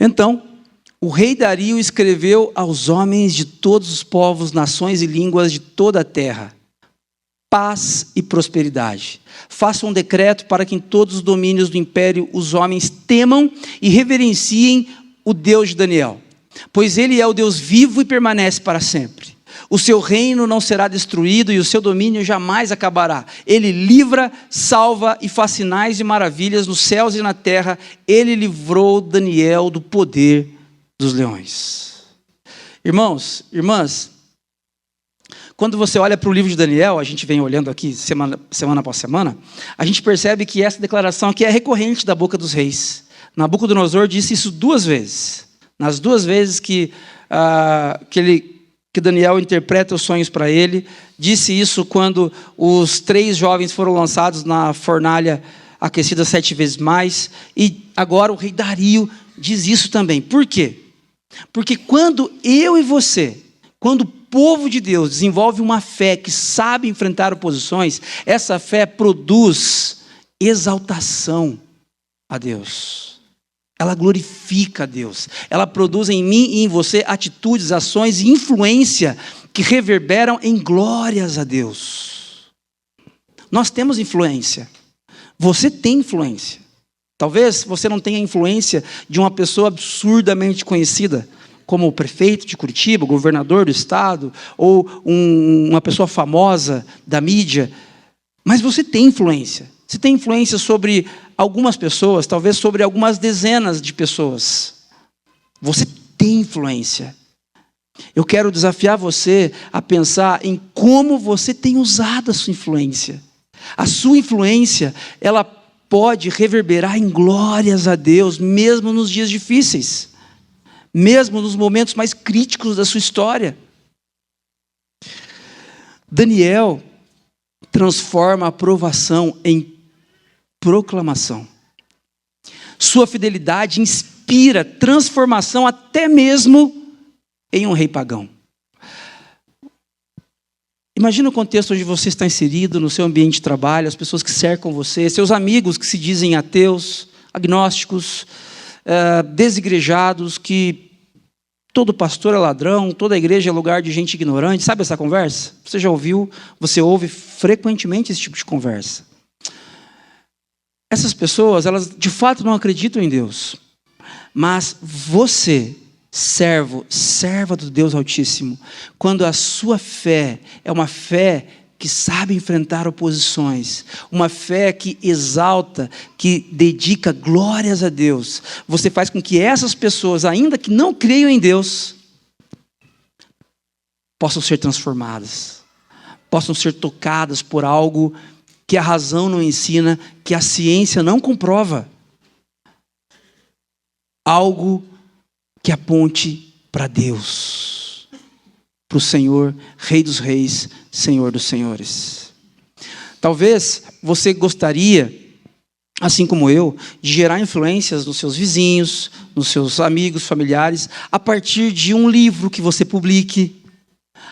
Então, o rei Dario escreveu aos homens de todos os povos, nações e línguas de toda a terra: paz e prosperidade. Faça um decreto para que em todos os domínios do império os homens temam e reverenciem o Deus de Daniel, pois ele é o Deus vivo e permanece para sempre. O seu reino não será destruído e o seu domínio jamais acabará. Ele livra, salva e faz sinais e maravilhas nos céus e na terra. Ele livrou Daniel do poder dos leões. Irmãos, irmãs, quando você olha para o livro de Daniel, a gente vem olhando aqui semana após semana, a gente percebe que essa declaração aqui é recorrente da boca dos reis. Nabucodonosor disse isso 2 vezes. Nas 2 vezes que Daniel interpreta os sonhos para ele, disse isso quando os 3 jovens foram lançados na fornalha aquecida 7 vezes mais, e agora o rei Dario diz isso também. Por quê? Porque quando eu e você, quando o povo de Deus desenvolve uma fé que sabe enfrentar oposições, essa fé produz exaltação a Deus. Ela glorifica a Deus. Ela produz em mim e em você atitudes, ações e influência que reverberam em glórias a Deus. Nós temos influência. Você tem influência. Talvez você não tenha influência de uma pessoa absurdamente conhecida, como o prefeito de Curitiba, o governador do estado, ou uma pessoa famosa da mídia, mas você tem influência. Você tem influência sobre algumas pessoas, talvez sobre algumas dezenas de pessoas. Você tem influência. Eu quero desafiar você a pensar em como você tem usado a sua influência. A sua influência, ela pode reverberar em glórias a Deus, mesmo nos dias difíceis. Mesmo nos momentos mais críticos da sua história. Daniel transforma a aprovação em proclamação. Sua fidelidade inspira transformação até mesmo em um rei pagão. Imagina o contexto onde você está inserido, no seu ambiente de trabalho, as pessoas que cercam você, seus amigos que se dizem ateus, agnósticos, desigrejados, que todo pastor é ladrão, toda igreja é lugar de gente ignorante. Sabe essa conversa? Você já ouviu, você ouve frequentemente esse tipo de conversa. Essas pessoas, elas de fato não acreditam em Deus. Mas você, serva do Deus Altíssimo, quando a sua fé é uma fé que sabe enfrentar oposições, uma fé que exalta, que dedica glórias a Deus, você faz com que essas pessoas, ainda que não creiam em Deus, possam ser transformadas, possam ser tocadas por algo que a razão não ensina, que a ciência não comprova. Algo que aponte para Deus, para o Senhor, Rei dos Reis, Senhor dos Senhores. Talvez você gostaria, assim como eu, de gerar influências nos seus vizinhos, nos seus amigos, familiares, a partir de um livro que você publique,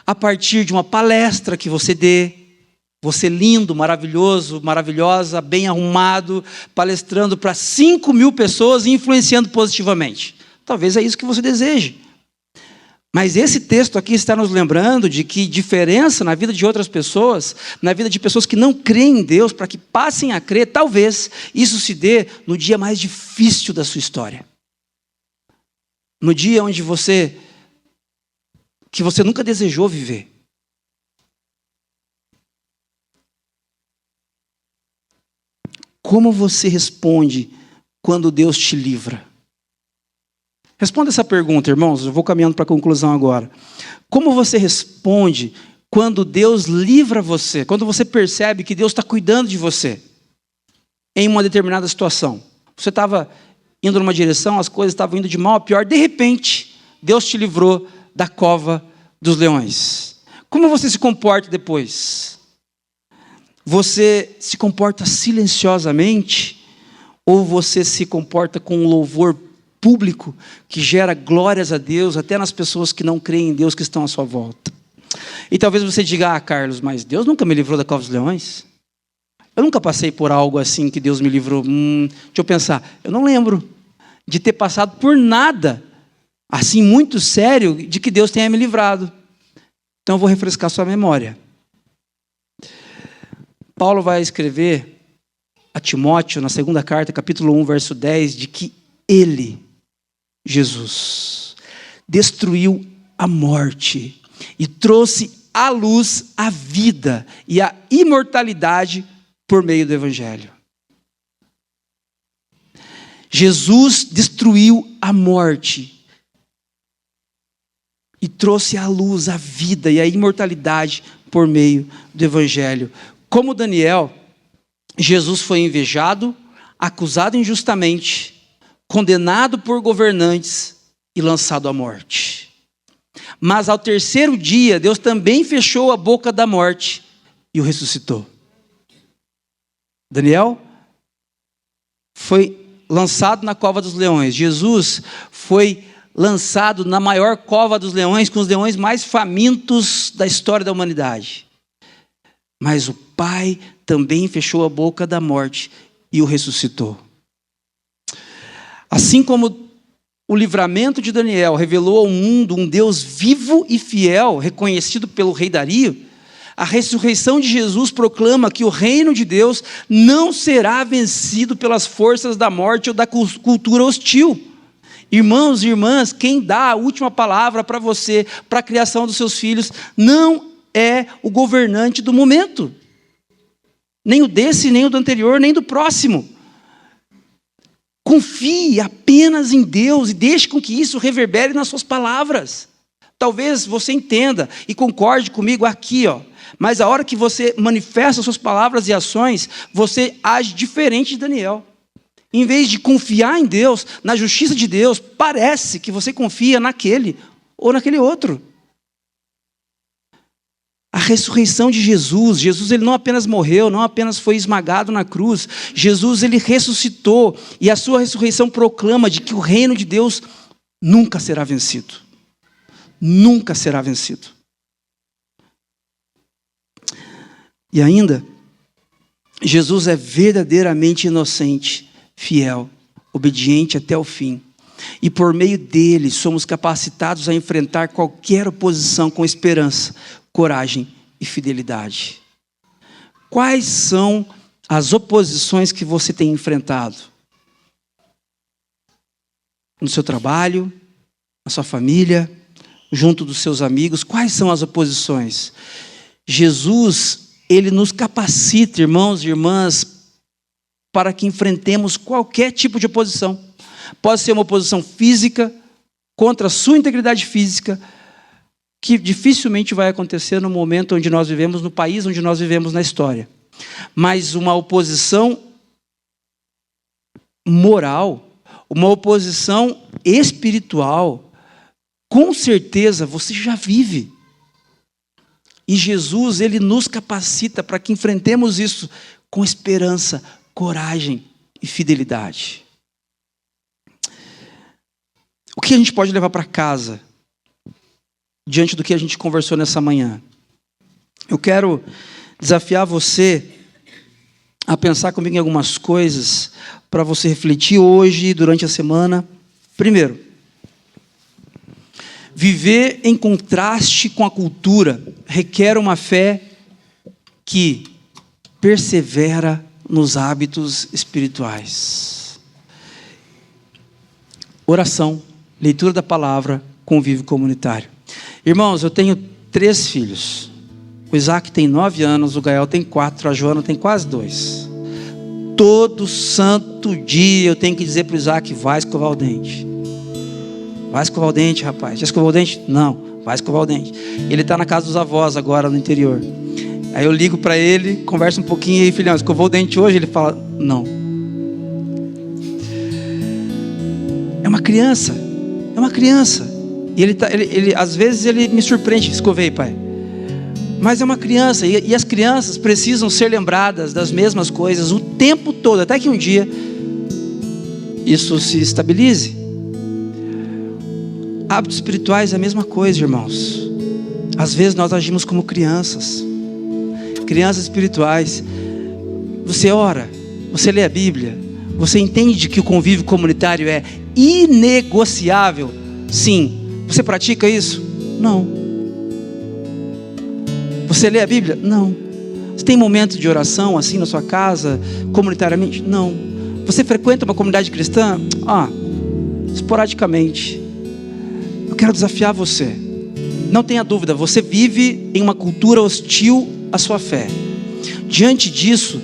a partir de uma palestra que você dê. Você lindo, maravilhoso, maravilhosa, bem arrumado, palestrando para 5.000 pessoas e influenciando positivamente. Talvez é isso que você deseje. Mas esse texto aqui está nos lembrando de que diferença na vida de outras pessoas, na vida de pessoas que não creem em Deus, para que passem a crer, talvez isso se dê no dia mais difícil da sua história. No dia onde que você nunca desejou viver. Como você responde quando Deus te livra? Responda essa pergunta, irmãos. Eu vou caminhando para a conclusão agora. Como você responde quando Deus livra você? Quando você percebe que Deus está cuidando de você em uma determinada situação. Você estava indo numa direção, as coisas estavam indo de mal a pior. De repente, Deus te livrou da cova dos leões. Como você se comporta depois? Você se comporta silenciosamente ou você se comporta com um louvor público que gera glórias a Deus até nas pessoas que não creem em Deus que estão à sua volta? E talvez você diga: Carlos, mas Deus nunca me livrou da cova dos leões. Eu nunca passei por algo assim que Deus me livrou. Deixa eu pensar. Eu não lembro de ter passado por nada assim muito sério de que Deus tenha me livrado. Então eu vou refrescar sua memória. Paulo vai escrever a Timóteo, na 2ª carta, capítulo 1, verso 10, de que ele, Jesus, destruiu a morte e trouxe à luz a vida e a imortalidade por meio do Evangelho. Jesus destruiu a morte e trouxe à luz a vida e a imortalidade por meio do Evangelho. Como Daniel, Jesus foi invejado, acusado injustamente, condenado por governantes e lançado à morte. Mas ao terceiro dia, Deus também fechou a boca da morte e o ressuscitou. Daniel foi lançado na cova dos leões. Jesus foi lançado na maior cova dos leões, com os leões mais famintos da história da humanidade. Mas o Pai também fechou a boca da morte e o ressuscitou. Assim como o livramento de Daniel revelou ao mundo um Deus vivo e fiel, reconhecido pelo rei Dario, a ressurreição de Jesus proclama que o reino de Deus não será vencido pelas forças da morte ou da cultura hostil. Irmãos e irmãs, quem dá a última palavra para você, para a criação dos seus filhos, não é o governante do momento. Nem o desse, nem o do anterior, nem do próximo. Confie apenas em Deus e deixe com que isso reverbere nas suas palavras. Talvez você entenda e concorde comigo aqui, mas a hora que você manifesta suas palavras e ações, você age diferente de Daniel. Em vez de confiar em Deus, na justiça de Deus, parece que você confia naquele ou naquele outro. A ressurreição de Jesus, ele não apenas morreu, não apenas foi esmagado na cruz, Jesus ele ressuscitou, e a sua ressurreição proclama de que o reino de Deus nunca será vencido. Nunca será vencido. E ainda, Jesus é verdadeiramente inocente, fiel, obediente até o fim. E por meio dele somos capacitados a enfrentar qualquer oposição com esperança, coragem e fidelidade. Quais são as oposições que você tem enfrentado? No seu trabalho, na sua família, junto dos seus amigos, quais são as oposições? Jesus, ele nos capacita, irmãos e irmãs, para que enfrentemos qualquer tipo de oposição. Pode ser uma oposição física, contra a sua integridade física, que dificilmente vai acontecer no momento onde nós vivemos, no país onde nós vivemos na história. Mas uma oposição moral, uma oposição espiritual, com certeza você já vive. E Jesus, ele nos capacita para que enfrentemos isso com esperança, coragem e fidelidade. O que a gente pode levar para casa, diante do que a gente conversou nessa manhã? Eu quero desafiar você a pensar comigo em algumas coisas para você refletir hoje e durante a semana. Primeiro, viver em contraste com a cultura requer uma fé que persevera nos hábitos espirituais. Oração, leitura da palavra, convívio comunitário. Irmãos, eu tenho 3 filhos. O Isaac tem 9 anos, o Gael tem 4, a Joana tem quase 2. Todo santo dia eu tenho que dizer para o Isaac: vai escovar o dente. Vai escovar o dente, rapaz. Já escovou o dente? Não, vai escovar o dente. Ele está na casa dos avós agora, no interior. Aí eu ligo para ele, converso um pouquinho, e aí, filhão, escovou o dente hoje? Ele fala: não. É uma criança. É uma criança. E ele às vezes ele me surpreende: escovei, pai. Mas é uma criança, e as crianças precisam ser lembradas das mesmas coisas o tempo todo, até que um dia isso se estabilize. Hábitos espirituais é a mesma coisa, irmãos. Às vezes nós agimos como crianças espirituais. Você ora, você lê a Bíblia, você entende que o convívio comunitário é inegociável? Sim. Você pratica isso? Não. Você lê a Bíblia? Não. Você tem momento de oração assim na sua casa, comunitariamente? Não. Você frequenta uma comunidade cristã? Esporadicamente. Eu quero desafiar você Não tenha dúvida, você vive em uma cultura hostil à sua fé. Diante disso,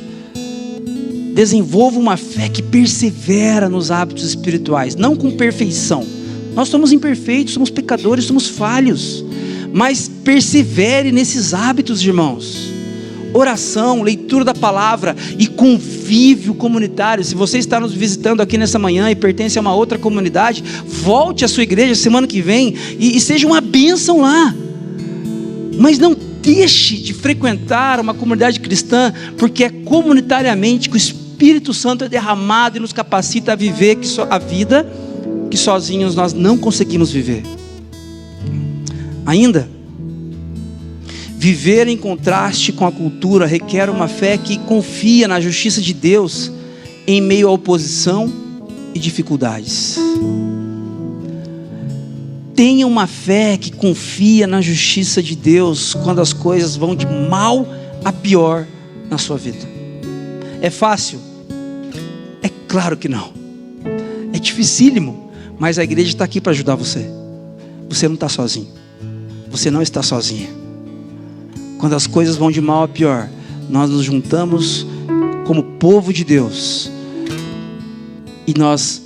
desenvolva uma fé que persevera nos hábitos espirituais, não com perfeição. Nós somos imperfeitos, somos pecadores, somos falhos, mas persevere nesses hábitos, irmãos. Oração, leitura da palavra e convívio comunitário. Se você está nos visitando aqui nessa manhã e pertence a uma outra comunidade, volte à sua igreja semana que vem e seja uma bênção lá. Mas não deixe de frequentar uma comunidade cristã, porque é comunitariamente que o Espírito Santo é derramado e nos capacita a viver a vida que sozinhos nós não conseguimos viver. Ainda, viver em contraste com a cultura requer uma fé que confia na justiça de Deus em meio à oposição e dificuldades. Tenha uma fé que confia na justiça de Deus quando as coisas vão de mal a pior na sua vida. É fácil? É claro que não. É dificílimo, mas a igreja está aqui para ajudar você. Você não está sozinho. Você não está sozinha. Quando as coisas vão de mal a pior, nós nos juntamos como povo de Deus e nós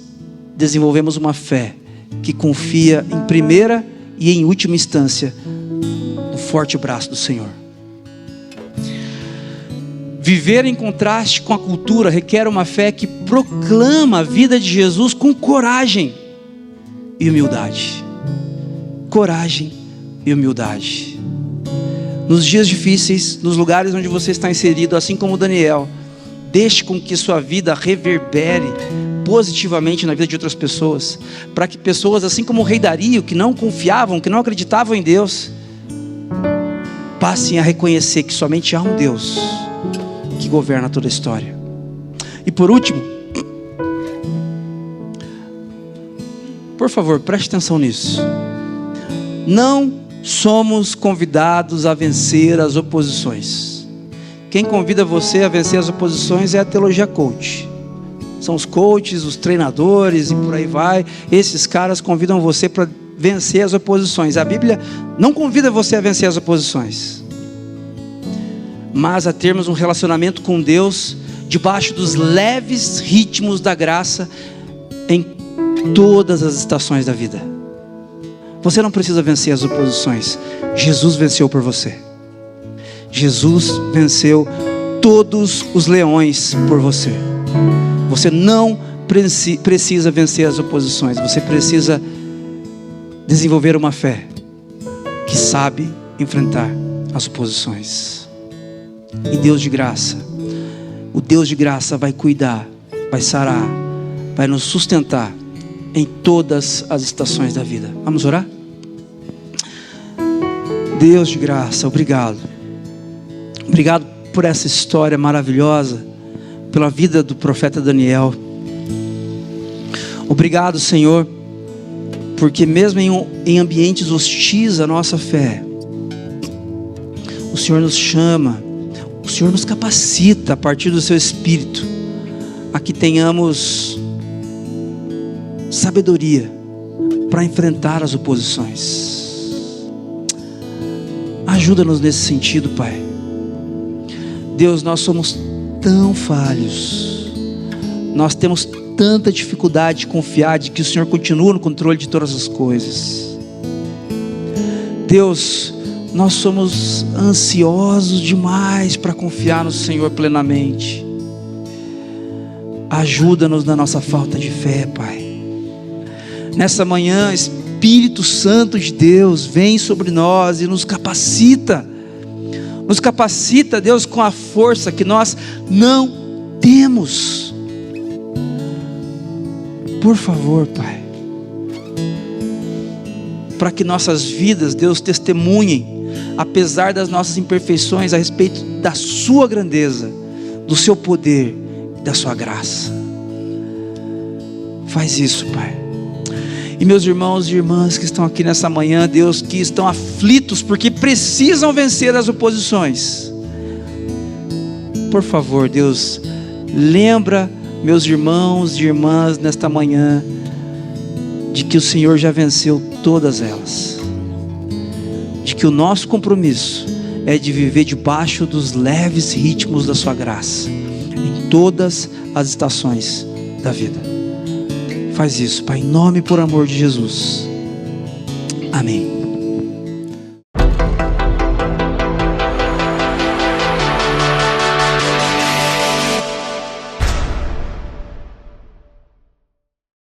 desenvolvemos uma fé que confia em primeira e em última instância no forte braço do Senhor. Viver em contraste com a cultura requer uma fé que proclama a vida de Jesus com coragem e humildade. Coragem e humildade. Nos dias difíceis, nos lugares onde você está inserido, assim como Daniel, deixe com que sua vida reverbere positivamente na vida de outras pessoas, para que pessoas, assim como o rei Dario, que não confiavam, que não acreditavam em Deus, passem a reconhecer que somente há um Deus que governa toda a história. E por último, por favor, preste atenção nisso. Não somos convidados a vencer as oposições. Quem convida você a vencer as oposições é a teologia coach. São os coaches, os treinadores e por aí vai. Esses caras convidam você para vencer as oposições. A Bíblia não convida você a vencer as oposições, mas a termos um relacionamento com Deus debaixo dos leves ritmos da graça em todas as estações da vida. Você não precisa vencer as oposições. Jesus venceu por você. Jesus venceu todos os leões por você. Você não precisa vencer as oposições. Você precisa desenvolver uma fé que sabe enfrentar as oposições. E Deus de graça, o Deus de graça vai cuidar, vai sarar, vai nos sustentar em todas as estações da vida. Vamos orar? Deus de graça, obrigado. Obrigado por essa história maravilhosa, pela vida do profeta Daniel. Obrigado, Senhor, porque mesmo em ambientes hostis à nossa fé, o Senhor nos chama, o Senhor nos capacita a partir do seu Espírito, a que tenhamos sabedoria para enfrentar as oposições. Ajuda-nos nesse sentido, Pai. Deus, nós somos tão falhos, nós temos tanta dificuldade de confiar de que o Senhor continua no controle de todas as coisas. Deus, nós somos ansiosos demais para confiar no Senhor plenamente. Ajuda-nos na nossa falta de fé, Pai. Nessa manhã, Espírito Santo de Deus, vem sobre nós e nos capacita. Nos capacita, Deus, com a força que nós não temos. Por favor, Pai, para que nossas vidas, Deus, testemunhem, apesar das nossas imperfeições, a respeito da sua grandeza, do seu poder e da sua graça. Faz isso, Pai. E meus irmãos e irmãs que estão aqui nessa manhã, Deus, que estão aflitos porque precisam vencer as oposições, por favor, Deus, lembra meus irmãos e irmãs nesta manhã de que o Senhor já venceu todas elas. que o nosso compromisso é de viver debaixo dos leves ritmos da sua graça, em todas as estações da vida. Faz isso, Pai, em nome e por amor de Jesus. Amém.